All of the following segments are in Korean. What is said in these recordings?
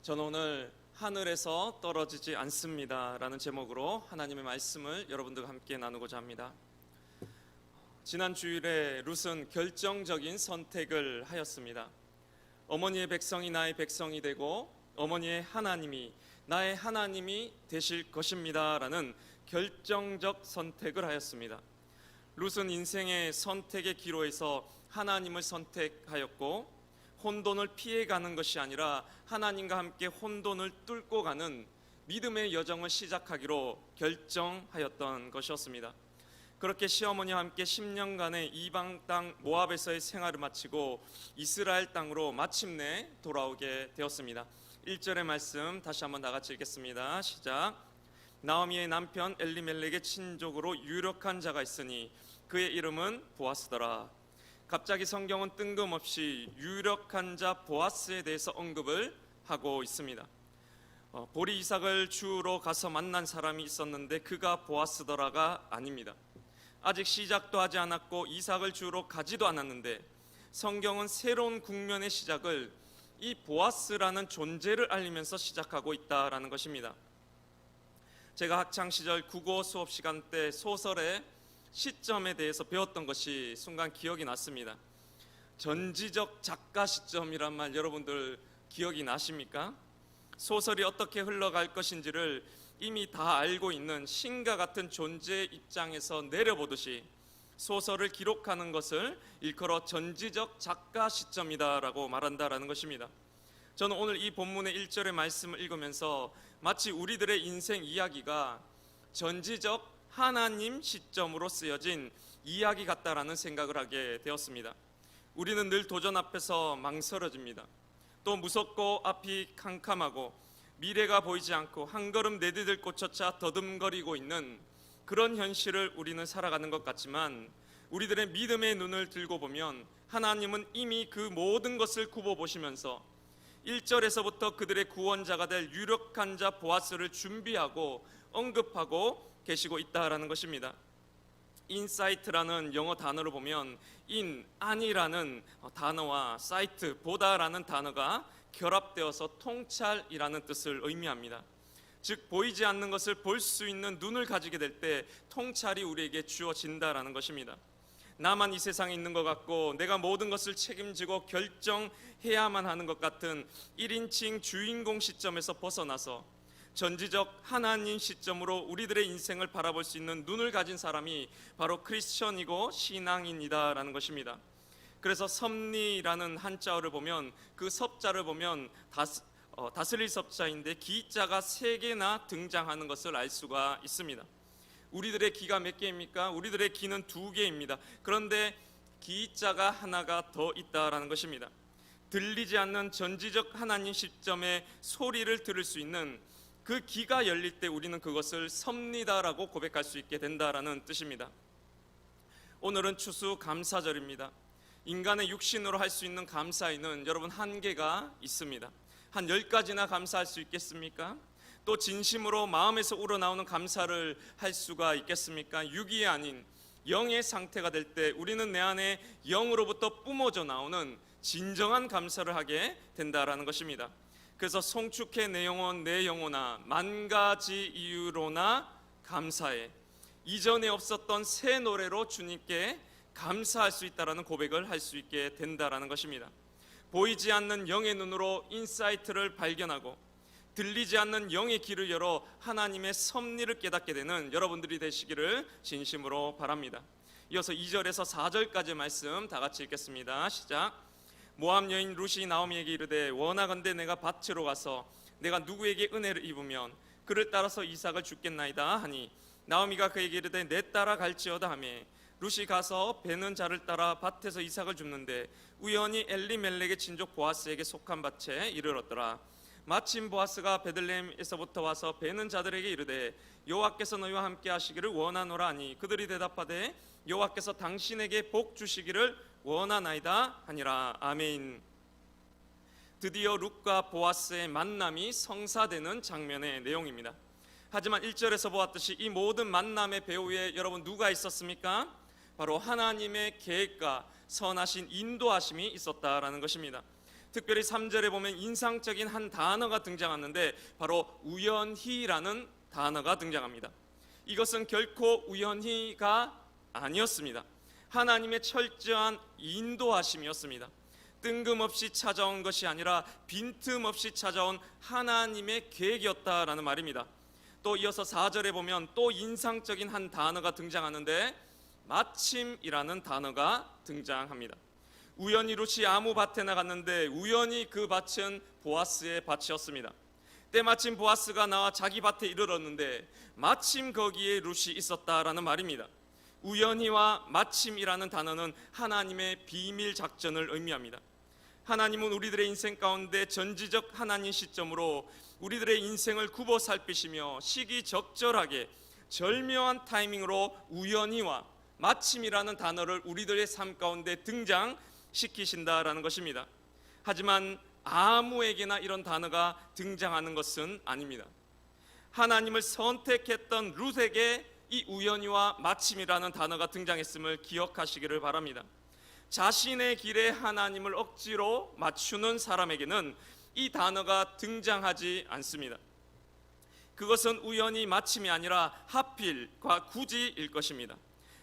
저는 오늘 하늘에서 떨어지지 않습니다 라는 제목으로 하나님의 말씀을 여러분들과 함께 나누고자 합니다. 지난 주일에 룻은 결정적인 선택을 하였습니다. 어머니의 백성이 나의 백성이 되고 어머니의 하나님이 나의 하나님이 되실 것입니다 라는 결정적 선택을 하였습니다. 룻은 인생의 선택의 기로에서 하나님을 선택하였고 혼돈을 피해가는 것이 아니라 하나님과 함께 혼돈을 뚫고 가는 믿음의 여정을 시작하기로 결정하였던 것이었습니다. 그렇게 시어머니와 함께 10년간의 이방 땅 모압에서의 생활을 마치고 이스라엘 땅으로 마침내 돌아오게 되었습니다. 1절의 말씀 다시 한번 다 같이 읽겠습니다. 시작. 나오미의 남편 엘리멜렉의 친족으로 유력한 자가 있으니 그의 이름은 보아스더라. 갑자기 성경은 뜬금없이 유력한 자 보아스에 대해서 언급을 하고 있습니다. 보리 이삭을 주우러 가서 만난 사람이 있었는데 그가 보아스더라가 아닙니다. 아직 시작도 하지 않았고 이삭을 주우러 가지도 않았는데 성경은 새로운 국면의 시작을 이 보아스라는 존재를 알리면서 시작하고 있다라는 것입니다. 제가 학창시절 국어 수업 시간 때 소설의 시점에 대해서 배웠던 것이 순간 기억이 났습니다. 전지적 작가 시점이란 말 여러분들 기억이 나십니까? 소설이 어떻게 흘러갈 것인지를 이미 다 알고 있는 신과 같은 존재의 입장에서 내려보듯이 소설을 기록하는 것을 일컬어 전지적 작가 시점이다라고 말한다라는 것입니다. 저는 오늘 이 본문의 1절의 말씀을 읽으면서 마치 우리들의 인생 이야기가 전지적 하나님 시점으로 쓰여진 이야기 같다라는 생각을 하게 되었습니다. 우리는 늘 도전 앞에서 망설여집니다. 또 무섭고 앞이 캄캄하고 미래가 보이지 않고 한 걸음 내디딜 곳조차 더듬거리고 있는 그런 현실을 우리는 살아가는 것 같지만 우리들의 믿음의 눈을 들고 보면 하나님은 이미 그 모든 것을 굽어보시면서 1절에서부터 그들의 구원자가 될 유력한 자 보아스를 준비하고 언급하고 계시고 있다라는 것입니다. 인사이트라는 영어 단어를 보면 아니라는 단어와 사이트, 보다라는 단어가 결합되어서 통찰이라는 뜻을 의미합니다. 즉 보이지 않는 것을 볼 수 있는 눈을 가지게 될 때 통찰이 우리에게 주어진다라는 것입니다. 나만 이 세상에 있는 것 같고 내가 모든 것을 책임지고 결정해야만 하는 것 같은 1인칭 주인공 시점에서 벗어나서 전지적 하나님 시점으로 우리들의 인생을 바라볼 수 있는 눈을 가진 사람이 바로 크리스천이고 신앙인이다라는 것입니다. 그래서 섭리라는 한자어를 보면 그 섭자를 보면 다스릴 섭자인데 기자가 3개나 등장하는 것을 알 수가 있습니다. 우리들의 기가 몇 개입니까? 우리들의 기는 2개입니다. 그런데 기자가 하나가 더 있다라는 것입니다. 들리지 않는 전지적 하나님 시점의 소리를 들을 수 있는 그 귀가 열릴 때 우리는 그것을 섭리다라고 고백할 수 있게 된다라는 뜻입니다. 오늘은 추수감사절입니다. 인간의 육신으로 할 수 있는 감사에는 여러분 한계가 있습니다. 한 10가지나 감사할 수 있겠습니까? 또 진심으로 마음에서 우러나오는 감사를 할 수가 있겠습니까? 육이 아닌 영의 상태가 될 때 우리는 내 안에 영으로부터 뿜어져 나오는 진정한 감사를 하게 된다라는 것입니다. 그래서 송축해 내 영혼아 만 가지 이유로나 감사해, 이전에 없었던 새 노래로 주님께 감사할 수 있다라는 고백을 할 수 있게 된다라는 것입니다. 보이지 않는 영의 눈으로 인사이트를 발견하고 들리지 않는 영의 귀를 열어 하나님의 섭리를 깨닫게 되는 여러분들이 되시기를 진심으로 바랍니다. 이어서 2절에서 4절까지 말씀 다 같이 읽겠습니다. 시작. 모압 여인 룻이 나오미에게 이르되 원하건대 내가 밭으로 가서 내가 누구에게 은혜를 입으면 그를 따라서 이삭을 주겠나이다 하니 나오미가 그에게 이르되 내 따라 갈지어다 하며 룻이 가서 베는 자를 따라 밭에서 이삭을 줍는데 우연히 엘리멜렉의 친족 보아스에게 속한 밭에 이르렀더라. 마침 보아스가 베들레헴에서부터 와서 베는 자들에게 이르되 여호와께서 너희와 함께 하시기를 원하노라 하니 그들이 대답하되 여호와께서 당신에게 복 주시기를 원하나이다 하니라. 아멘. 드디어 룻과 보아스의 만남이 성사되는 장면의 내용입니다. 하지만 1절에서 보았듯이 이 모든 만남의 배후에 여러분 누가 있었습니까? 바로 하나님의 계획과 선하신 인도하심이 있었다라는 것입니다. 특별히 3절에 보면 인상적인 한 단어가 등장하는데 바로 우연히라는 단어가 등장합니다. 이것은 결코 우연히가 아니었습니다. 하나님의 철저한 인도하심이었습니다. 뜬금없이 찾아온 것이 아니라 빈틈없이 찾아온 하나님의 계획이었다라는 말입니다. 또 이어서 4절에 보면 또 인상적인 한 단어가 등장하는데 마침이라는 단어가 등장합니다. 우연히 룻이 아무 밭에 나갔는데 우연히 그 밭은 보아스의 밭이었습니다. 때마침 보아스가 나와 자기 밭에 이르렀는데 마침 거기에 룻이 있었다라는 말입니다. 우연히와 마침이라는 단어는 하나님의 비밀 작전을 의미합니다. 하나님은 우리들의 인생 가운데 전지적 하나님 시점으로 우리들의 인생을 굽어 살피시며 시기적절하게 절묘한 타이밍으로 우연히와 마침이라는 단어를 우리들의 삶 가운데 등장시키신다라는 것입니다. 하지만 아무에게나 이런 단어가 등장하는 것은 아닙니다. 하나님을 선택했던 룻에게 이 우연히와 마침이라는 단어가 등장했음을 기억하시기를 바랍니다. 자신의 길에 하나님을 억지로 맞추는 사람에게는 이 단어가 등장하지 않습니다. 그것은 우연히 마침이 아니라 하필과 굳이일 것입니다.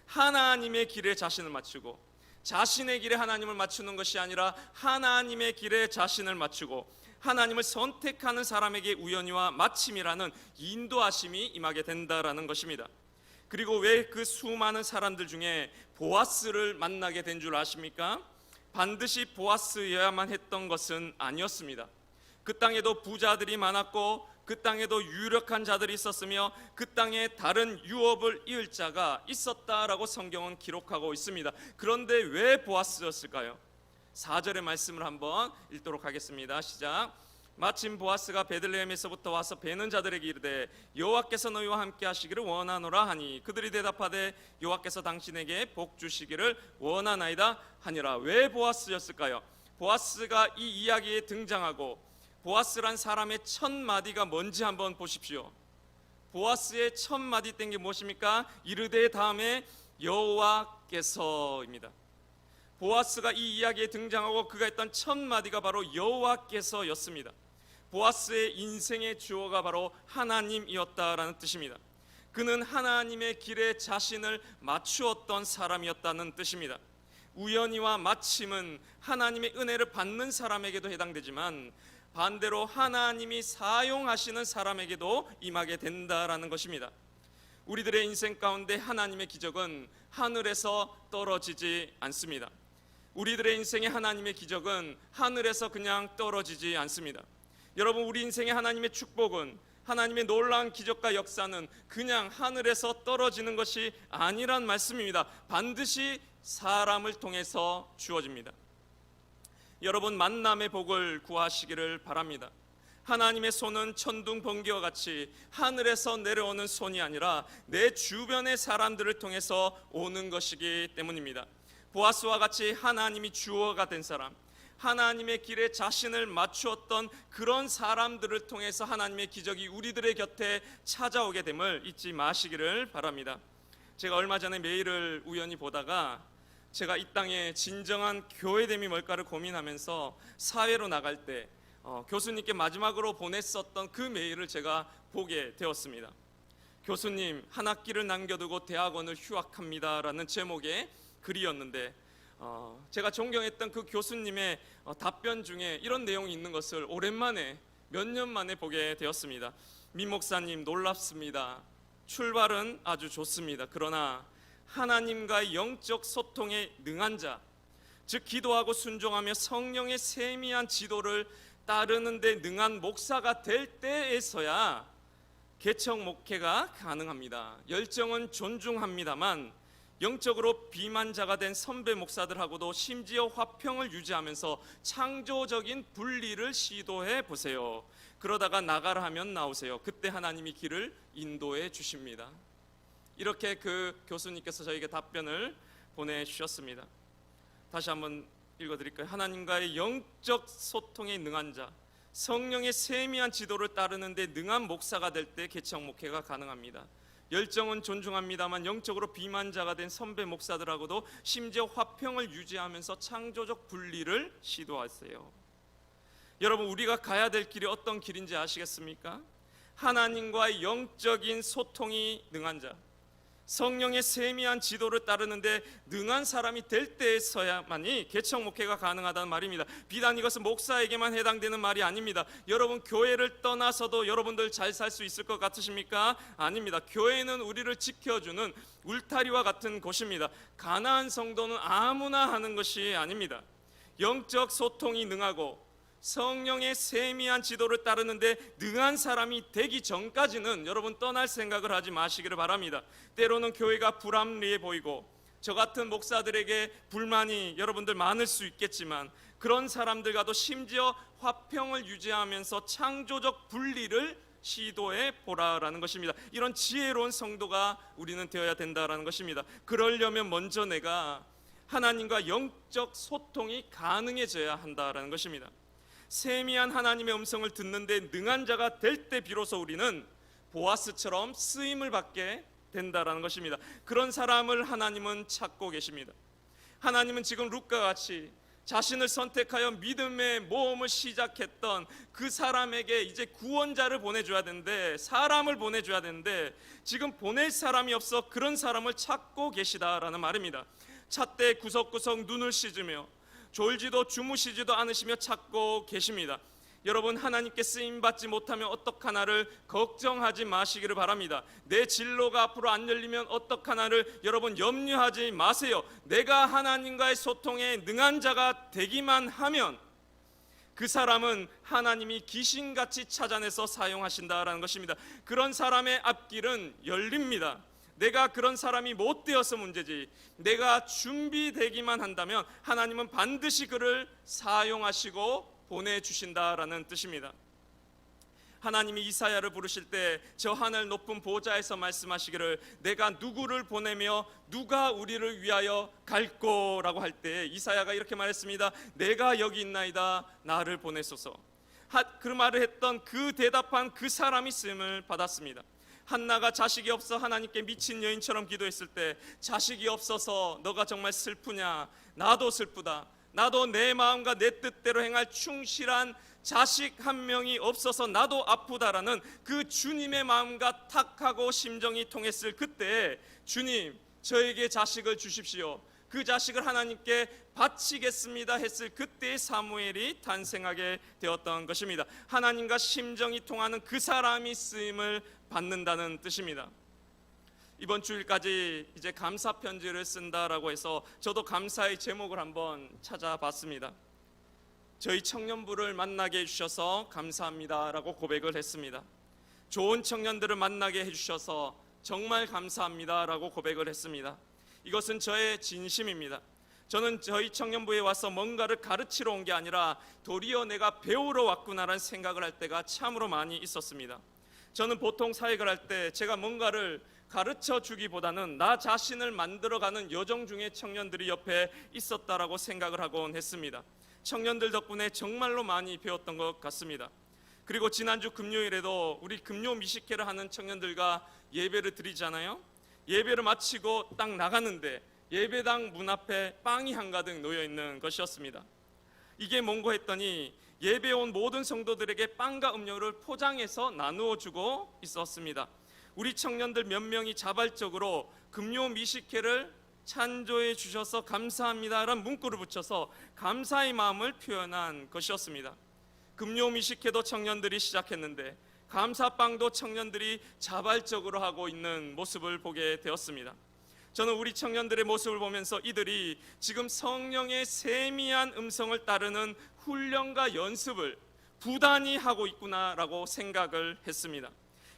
하나님의 길에 자신을 맞추고 자신의 길에 하나님을 맞추는 것이 아니라 하나님의 길에 자신을 맞추고 하나님을 선택하는 사람에게 우연히와 마침이라는 인도하심이 임하게 된다라는 것입니다. 그리고 왜 그 수많은 사람들 중에 보아스를 만나게 된 줄 아십니까? 반드시 보아스여야만 했던 것은 아니었습니다. 그 땅에도 부자들이 많았고 그 땅에도 유력한 자들이 있었으며 그 땅에 다른 유업을 이을 자가 있었다라고 성경은 기록하고 있습니다. 그런데 왜 보아스였을까요? 4절의 말씀을 한번 읽도록 하겠습니다. 시작. 마침 보아스가 베들레헴에서부터 와서 베는 자들에게 이르되 여호와께서 너희와 함께 하시기를 원하노라 하니 그들이 대답하되 여호와께서 당신에게 복 주시기를 원하나이다 하니라. 왜 보아스였을까요? 보아스가 이 이야기에 등장하고 보아스란 사람의 첫 마디가 뭔지 한번 보십시오. 보아스의 첫 마디 된 게 무엇입니까? 이르되 다음에 여호와께서입니다. 보아스가 이 이야기에 등장하고 그가 했던 첫 마디가 바로 여호와께서였습니다. 보아스의 인생의 주어가 바로 하나님이었다라는 뜻입니다. 그는 하나님의 길에 자신을 맞추었던 사람이었다는 뜻입니다. 우연히와 마침은 하나님의 은혜를 받는 사람에게도 해당되지만 반대로 하나님이 사용하시는 사람에게도 임하게 된다라는 것입니다. 우리들의 인생 가운데 하나님의 기적은 하늘에서 떨어지지 않습니다. 우리들의 인생에 하나님의 기적은 하늘에서 그냥 떨어지지 않습니다. 여러분, 우리 인생의 하나님의 축복은, 하나님의 놀라운 기적과 역사는 그냥 하늘에서 떨어지는 것이 아니란 말씀입니다. 반드시 사람을 통해서 주어집니다. 여러분, 만남의 복을 구하시기를 바랍니다. 하나님의 손은 천둥 번개와 같이 하늘에서 내려오는 손이 아니라 내 주변의 사람들을 통해서 오는 것이기 때문입니다. 보아스와 같이 하나님이 주어가 된 사람, 하나님의 길에 자신을 맞추었던 그런 사람들을 통해서 하나님의 기적이 우리들의 곁에 찾아오게 됨을 잊지 마시기를 바랍니다. 제가 얼마 전에 메일을 우연히 보다가 제가 이 땅에 진정한 교회됨이 뭘까를 고민하면서 사회로 나갈 때 교수님께 마지막으로 보냈었던 그 메일을 제가 보게 되었습니다. 교수님, 한 학기를 남겨두고 대학원을 휴학합니다라는 제목의 글이었는데 제가 존경했던 그 교수님의 답변 중에 이런 내용이 있는 것을 오랜만에 몇 년 만에 보게 되었습니다. 민 목사님, 놀랍습니다. 출발은 아주 좋습니다. 그러나 하나님과의 영적 소통에 능한 자, 즉 기도하고 순종하며 성령의 세미한 지도를 따르는 데 능한 목사가 될 때에서야 개척 목회가 가능합니다. 열정은 존중합니다만 영적으로 비만자가 된 선배 목사들하고도 심지어 화평을 유지하면서 창조적인 분리를 시도해 보세요. 그러다가 나가라 하면 나오세요. 그때 하나님이 길을 인도해 주십니다. 이렇게 그 교수님께서 저에게 답변을 보내주셨습니다. 다시 한번 읽어드릴까요? 하나님과의 영적 소통에 능한 자, 성령의 세미한 지도를 따르는 데 능한 목사가 될 때 개척 목회가 가능합니다. 열정은 존중합니다만 영적으로 비만자가 된 선배 목사들하고도 심지어 화평을 유지하면서 창조적 분리를 시도하세요. 여러분, 우리가 가야 될 길이 어떤 길인지 아시겠습니까? 하나님과의 영적인 소통이 능한 자, 성령의 세미한 지도를 따르는데 능한 사람이 될 때에서야만이 개척 목회가 가능하다는 말입니다. 비단 이것은 목사에게만 해당되는 말이 아닙니다. 여러분, 교회를 떠나서도 여러분들 잘 살 수 있을 것 같으십니까? 아닙니다. 교회는 우리를 지켜주는 울타리와 같은 곳입니다. 가나안 성도는 아무나 하는 것이 아닙니다. 영적 소통이 능하고 성령의 세미한 지도를 따르는데 능한 사람이 되기 전까지는 여러분 떠날 생각을 하지 마시기를 바랍니다. 때로는 교회가 불합리해 보이고 저 같은 목사들에게 불만이 여러분들 많을 수 있겠지만 그런 사람들과도 심지어 화평을 유지하면서 창조적 분리를 시도해 보라라는 것입니다. 이런 지혜로운 성도가 우리는 되어야 된다라는 것입니다. 그러려면 먼저 내가 하나님과 영적 소통이 가능해져야 한다라는 것입니다. 세미한 하나님의 음성을 듣는데 능한 자가 될 때 비로소 우리는 보아스처럼 쓰임을 받게 된다라는 것입니다. 그런 사람을 하나님은 찾고 계십니다. 하나님은 지금 룻과 같이 자신을 선택하여 믿음의 모험을 시작했던 그 사람에게 이제 구원자를 보내줘야 되는데, 사람을 보내줘야 되는데 지금 보낼 사람이 없어 그런 사람을 찾고 계시다라는 말입니다. 찾되 구석구석 눈을 씻으며 졸지도 주무시지도 않으시며 찾고 계십니다. 여러분, 하나님께 쓰임받지 못하면 어떡하나를 걱정하지 마시기를 바랍니다. 내 진로가 앞으로 안 열리면 어떡하나를 여러분 염려하지 마세요. 내가 하나님과의 소통에 능한 자가 되기만 하면 그 사람은 하나님이 귀신같이 찾아내서 사용하신다라는 것입니다. 그런 사람의 앞길은 열립니다. 내가 그런 사람이 못 되어서 문제지, 내가 준비되기만 한다면 하나님은 반드시 그를 사용하시고 보내주신다라는 뜻입니다. 하나님이 이사야를 부르실 때 저 하늘 높은 보좌에서 말씀하시기를 내가 누구를 보내며 누가 우리를 위하여 갈꼬라고 할 때 이사야가 이렇게 말했습니다. 내가 여기 있나이다, 나를 보내소서. 그 말을 했던 그 대답한 그 사람이 쓰임을 받았습니다. 한나가 자식이 없어 하나님께 미친 여인처럼 기도했을 때 자식이 없어서 너가 정말 슬프냐? 나도 슬프다. 나도 내 마음과 내 뜻대로 행할 충실한 자식 한 명이 없어서 나도 아프다라는 그 주님의 마음과 탁하고 심정이 통했을 그때 주님, 저에게 자식을 주십시오. 그 자식을 하나님께 바치겠습니다 했을 그때의 사무엘이 탄생하게 되었던 것입니다. 하나님과 심정이 통하는 그 사람이 쓰임을 받는다는 뜻입니다. 이번 주일까지 이제 감사 편지를 쓴다라고 해서 저도 감사의 제목을 한번 찾아봤습니다. 저희 청년부를 만나게 해주셔서 감사합니다라고 고백을 했습니다. 좋은 청년들을 만나게 해주셔서 정말 감사합니다라고 고백을 했습니다. 이것은 저의 진심입니다. 저는 저희 청년부에 와서 뭔가를 가르치러 온 게 아니라 도리어 내가 배우러 왔구나라는 생각을 할 때가 참으로 많이 있었습니다. 저는 보통 사역을 할 때 제가 뭔가를 가르쳐 주기보다는 나 자신을 만들어가는 여정 중에 청년들이 옆에 있었다라고 생각을 하곤 했습니다. 청년들 덕분에 정말로 많이 배웠던 것 같습니다. 그리고 지난주 금요일에도 우리 금요 미식회를 하는 청년들과 예배를 드리잖아요. 예배를 마치고 딱 나가는데 예배당 문 앞에 빵이 한가득 놓여 있는 것이었습니다. 이게 뭔고 했더니 예배에 온 모든 성도들에게 빵과 음료를 포장해서 나누어 주고 있었습니다. 우리 청년들 몇 명이 자발적으로 금요 미식회를 찬조해 주셔서 감사합니다라는 문구를 붙여서 감사의 마음을 표현한 것이었습니다. 금요 미식회도 청년들이 시작했는데 감사빵도 청년들이 자발적으로 하고 있는 모습을 보게 되었습니다. 저는 우리 청년들의 모습을 보면서 이들이 지금 성령의 세미한 음성을 따르는 훈련과 연습을 부단히 하고 있구나라고 생각을 했습니다.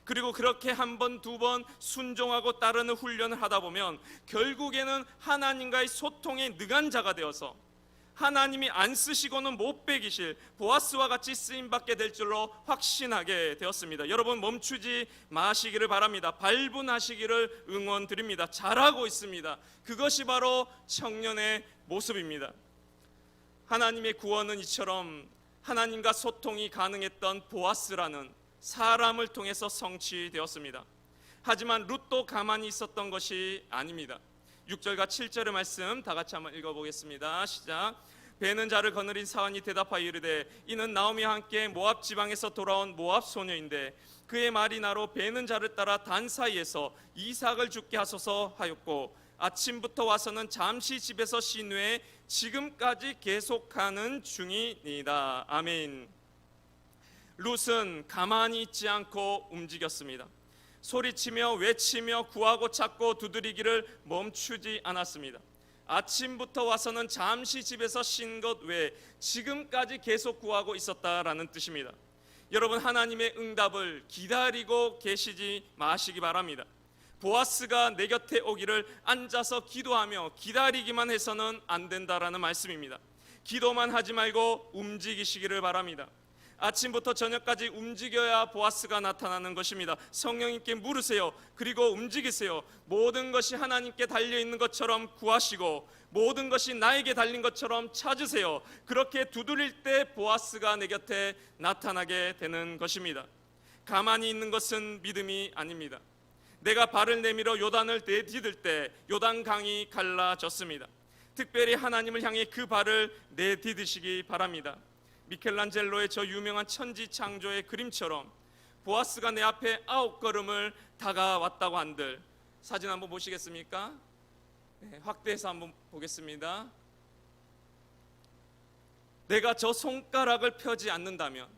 그리고 그렇게 한 번, 두 번 순종하고 따르는 훈련을 하다 보면 결국에는 하나님과의 소통에 능한 자가 되어서 하나님이 안 쓰시고는 못 빼기실 보아스와 같이 쓰임받게 될 줄로 확신하게 되었습니다. 여러분, 멈추지 마시기를 바랍니다. 발분하시기를 응원드립니다. 잘하고 있습니다. 그것이 바로 청년의 모습입니다. 하나님의 구원은 이처럼 하나님과 소통이 가능했던 보아스라는 사람을 통해서 성취되었습니다. 하지만 룻도 가만히 있었던 것이 아닙니다. 6절과 7절의 말씀 다 같이 한번 읽어보겠습니다. 시작. 베는 자를 거느린 사환이 대답하여 이르되 이는 나오미와 함께 모압 지방에서 돌아온 모압 소녀인데 그의 말이 나로 베는 자를 따라 단 사이에서 이삭을 죽게 하소서 하였고 아침부터 와서는 잠시 집에서 쉰 후에 지금까지 계속하는 중이니이다. 아멘. 룻은 가만히 있지 않고 움직였습니다. 소리치며 외치며 구하고 찾고 두드리기를 멈추지 않았습니다. 아침부터 와서는 잠시 집에서 쉰 것 외에 지금까지 계속 구하고 있었다라는 뜻입니다. 여러분, 하나님의 응답을 기다리고 계시지 마시기 바랍니다. 보아스가 내 곁에 오기를 앉아서 기도하며 기다리기만 해서는 안 된다라는 말씀입니다. 기도만 하지 말고 움직이시기를 바랍니다. 아침부터 저녁까지 움직여야 보아스가 나타나는 것입니다. 성령님께 물으세요. 그리고 움직이세요. 모든 것이 하나님께 달려있는 것처럼 구하시고 모든 것이 나에게 달린 것처럼 찾으세요. 그렇게 두드릴 때 보아스가 내 곁에 나타나게 되는 것입니다. 가만히 있는 것은 믿음이 아닙니다. 내가 발을 내밀어 요단을 내디딜 때 요단강이 갈라졌습니다. 특별히 하나님을 향해 그 발을 내디디시기 바랍니다. 미켈란젤로의 저 유명한 천지창조의 그림처럼 보아스가 내 앞에 9걸음을 다가왔다고 한들, 사진 한번 보시겠습니까? 네, 확대해서 한번 보겠습니다. 내가 저 손가락을 펴지 않는다면,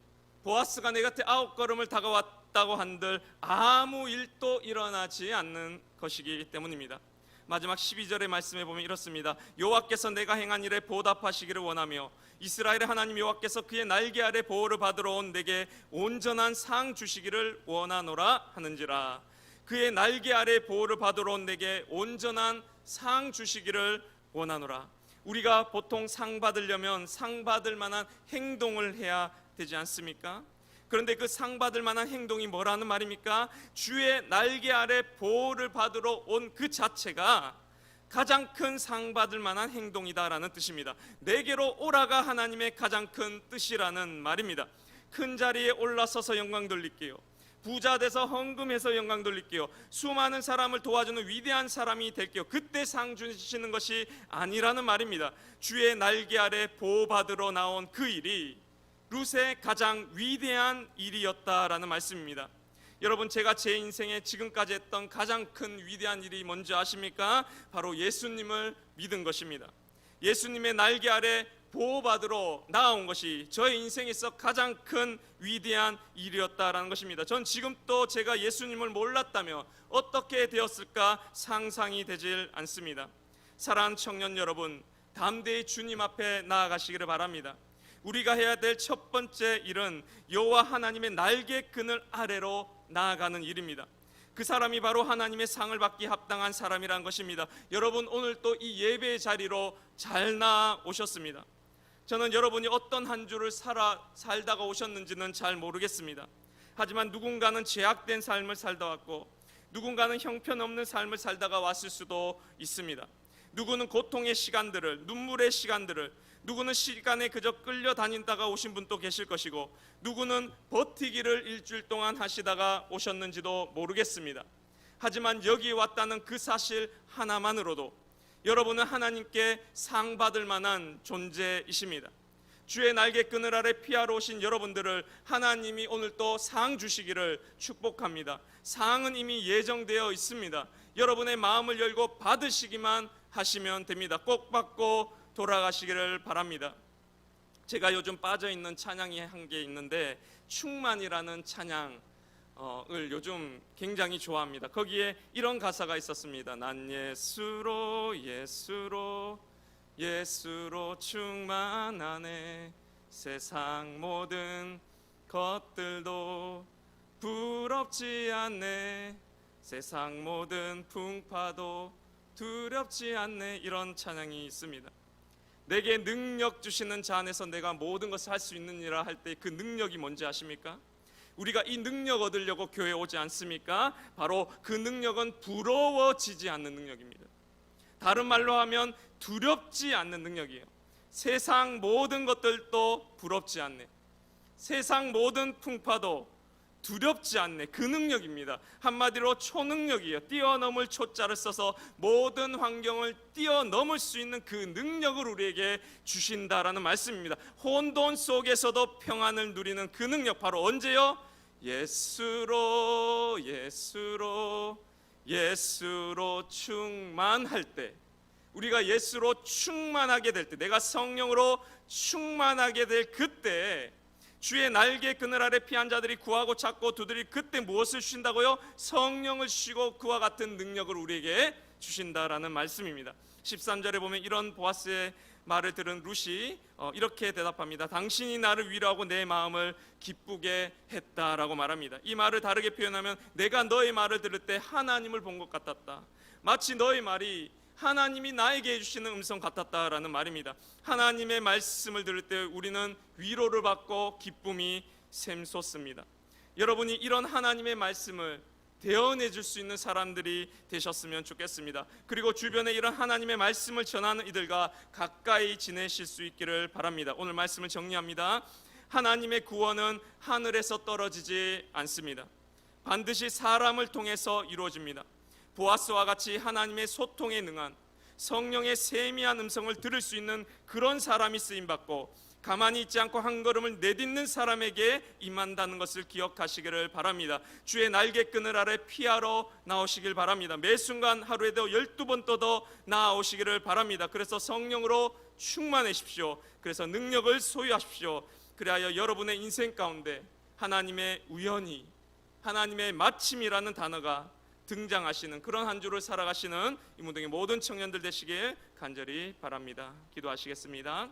보아스가 내 곁에 9걸음을 다가왔다고 한들 아무 일도 일어나지 않는 것이기 때문입니다. 마지막 12절의 말씀에 보면 이렇습니다. 여호와께서 내가 행한 일에 보답하시기를 원하며 이스라엘의 하나님 여호와께서 그의 날개 아래 보호를 받으러 온 내게 온전한 상 주시기를 원하노라 하는지라. 그의 날개 아래 보호를 받으러 온 내게 온전한 상 주시기를 원하노라. 우리가 보통 상 받으려면 상 받을 만한 행동을 해야 되지 않습니까? 그런데 그 상 받을 만한 행동이 뭐라는 말입니까? 주의 날개 아래 보호를 받으러 온 그 자체가 가장 큰 상 받을 만한 행동이다라는 뜻입니다. 내게로 오라가 하나님의 가장 큰 뜻이라는 말입니다. 큰 자리에 올라서서 영광 돌릴게요. 부자 돼서 헌금해서 영광 돌릴게요. 수많은 사람을 도와주는 위대한 사람이 될게요. 그때 상 주시는 것이 아니라는 말입니다. 주의 날개 아래 보호받으러 나온 그 일이 룻의 가장 위대한 일이었다라는 말씀입니다. 여러분, 제가 제 인생에 지금까지 했던 가장 큰 위대한 일이 뭔지 아십니까? 바로 예수님을 믿은 것입니다. 예수님의 날개 아래 보호받으러 나온 것이 저의 인생에서 가장 큰 위대한 일이었다라는 것입니다. 전 지금도 제가 예수님을 몰랐다면 어떻게 되었을까 상상이 되질 않습니다. 사랑하는 청년 여러분, 담대히 주님 앞에 나아가시기를 바랍니다. 우리가 해야 될 첫 번째 일은 여호와 하나님의 날개 그늘 아래로 나아가는 일입니다. 그 사람이 바로 하나님의 상을 받기 합당한 사람이라는 것입니다. 여러분, 오늘 또 이 예배의 자리로 잘 나오셨습니다. 저는 여러분이 어떤 한 주를 살다가 오셨는지는 잘 모르겠습니다. 하지만 누군가는 죄악된 삶을 살다 왔고 누군가는 형편없는 삶을 살다가 왔을 수도 있습니다. 누구는 고통의 시간들을, 눈물의 시간들을, 누구는 시간에 그저 끌려다닌다가 오신 분도 계실 것이고 누구는 버티기를 일주일 동안 하시다가 오셨는지도 모르겠습니다. 하지만 여기에 왔다는 그 사실 하나만으로도 여러분은 하나님께 상 받을 만한 존재이십니다. 주의 날개 그늘 아래 피하러 오신 여러분들을 하나님이 오늘 또 상 주시기를 축복합니다. 상은 이미 예정되어 있습니다. 여러분의 마음을 열고 받으시기만 하시면 됩니다. 꼭 받고 돌아가시기를 바랍니다. 제가 요즘 빠져있는 찬양이 한 게 있는데 충만이라는 찬양을 요즘 굉장히 좋아합니다. 거기에 이런 가사가 있었습니다. 난 예수로 예수로 예수로 충만하네. 세상 모든 것들도 부럽지 않네. 세상 모든 풍파도 두렵지 않네. 이런 찬양이 있습니다. 내게 능력 주시는 자 안에서 내가 모든 것을 할 수 있느니라 할 때 그 능력이 뭔지 아십니까? 우리가 이 능력 얻으려고 교회에 오지 않습니까? 바로 그 능력은 부러워지지 않는 능력입니다. 다른 말로 하면 두렵지 않는 능력이에요. 세상 모든 것들도 부럽지 않네. 세상 모든 풍파도 두렵지 않네. 그 능력입니다. 한마디로 초능력이에요. 뛰어넘을 초자를 써서 모든 환경을 뛰어넘을 수 있는 그 능력을 우리에게 주신다라는 말씀입니다. 혼돈 속에서도 평안을 누리는 그 능력, 바로 언제요? 예수로 충만할 때, 우리가 예수로 충만하게 될 때, 내가 성령으로 충만하게 될 그때, 주의 날개 그늘 아래 피한 자들이 구하고 찾고 두드리, 그때 무엇을 주신다고요? 성령을 주시고 그와 같은 능력을 우리에게 주신다라는 말씀입니다. 13절에 보면 이런 보아스의 말을 들은 룻이 이렇게 대답합니다. 당신이 나를 위로하고 내 마음을 기쁘게 했다라고 말합니다. 이 말을 다르게 표현하면, 내가 너의 말을 들을 때 하나님을 본 것 같았다. 마치 너의 말이 하나님이 나에게 해주시는 음성 같았다라는 말입니다. 하나님의 말씀을 들을 때 우리는 위로를 받고 기쁨이 샘솟습니다. 여러분이 이런 하나님의 말씀을 대언해 줄 수 있는 사람들이 되셨으면 좋겠습니다. 그리고 주변에 이런 하나님의 말씀을 전하는 이들과 가까이 지내실 수 있기를 바랍니다. 오늘 말씀을 정리합니다. 하나님의 구원은 하늘에서 떨어지지 않습니다. 반드시 사람을 통해서 이루어집니다. 보아스와 같이 하나님의 소통에 능한, 성령의 세미한 음성을 들을 수 있는 그런 사람이 쓰임받고 가만히 있지 않고 한 걸음을 내딛는 사람에게 임한다는 것을 기억하시기를 바랍니다. 주의 날개끈을 아래 피하러 나오시길 바랍니다. 매 순간 하루에도 12번 떠도 나오시기를 바랍니다. 그래서 성령으로 충만하십시오. 그래서 능력을 소유하십시오. 그리하여 여러분의 인생 가운데 하나님의 우연히, 하나님의 마침이라는 단어가 등장하시는 그런 한 주를 살아가시는 이 무등의 모든 청년들 되시길 간절히 바랍니다. 기도하시겠습니다.